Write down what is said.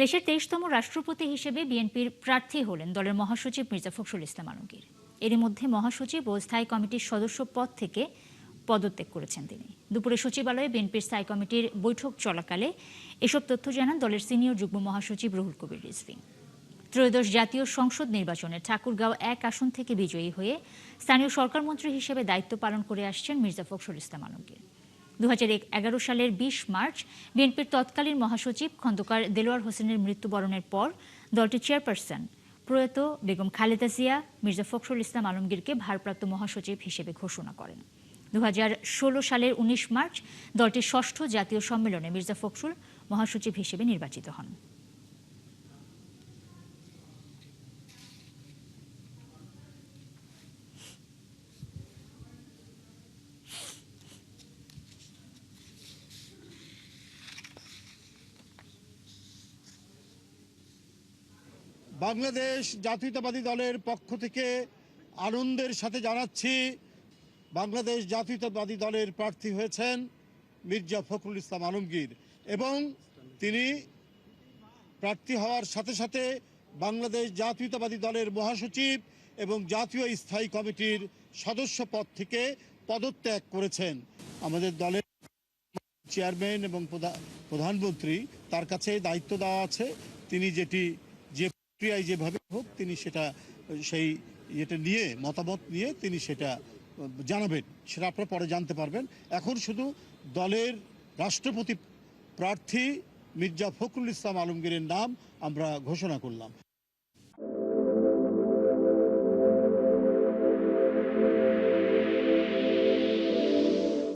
দেশের ২৩তম রাষ্ট্রপতি হিসেবে বিএনপির প্রার্থী হলেন দলের মহাসচিব মির্জা ফখরুল ইসলাম আলমগীর। এরই মধ্যে মহাসচিব ও স্থায়ী কমিটির সদস্য পদ থেকে পদত্যাগ করেছেন তিনি। দুপুরে সচিবালয়ে বিএনপির স্থায়ী কমিটির বৈঠক চলাকালে এসব তথ্য জানান দলের সিনিয়র যুগ্ম মহাসচিব রুহুল কবির রিজভী। ত্রয়োদশ জাতীয় সংসদ নির্বাচনে ঠাকুরগাঁও ১ আসন থেকে বিজয়ী হয়ে স্থানীয় সরকারমন্ত্রী হিসেবে দায়িত্ব পালন করে আসছেন মির্জা ফখরুল ইসলাম আলমগীর। ২০১১ সালের ২০ মার্চ বিএনপির তৎকালীন মহাসচিব খন্দকার দেলোয়ার হোসেনের মৃত্যুবরণের পর দলটির চেয়ারপারসন প্রয়াত বেগম খালেদা জিয়া মির্জা ফখরুল ইসলাম আলমগীরকে ভারপ্রাপ্ত মহাসচিব হিসেবে ঘোষণা করেন। ২০১৬ সালের ১৯ মার্চ দলটির ষষ্ঠ জাতীয় সম্মেলনে মির্জা ফখরুল মহাসচিব হিসেবে নির্বাচিত হন। বাংলাদেশ জাতীয়তাবাদী দলের পক্ষ থেকে আনন্দের সাথে জানাচ্ছি, বাংলাদেশ জাতীয়তাবাদী দলের প্রার্থী হয়েছেন মির্জা ফখরুল ইসলাম আলমগীর এবং তিনি প্রার্থী হওয়ার সাথে সাথে বাংলাদেশ জাতীয়তাবাদী দলের মহাসচিব এবং জাতীয় স্থায়ী কমিটির সদস্য পদ থেকে পদত্যাগ করেছেন। আমাদের দলের চেয়ারম্যান এবং প্রধানমন্ত্রী তার কাছে দায়িত্ব দেওয়া আছে, তিনি যে প্রক্রিয়ায় যেভাবে হোক তিনি সেই নিয়ে মতামত নিয়ে তিনি সেটা জানাবেন, সেটা আপনারা পরে জানতে পারবেন। এখন শুধু দলের রাষ্ট্রপতি প্রার্থী মির্জা ফখরুল ইসলাম আলমগীরের নাম আমরা ঘোষণা করলাম।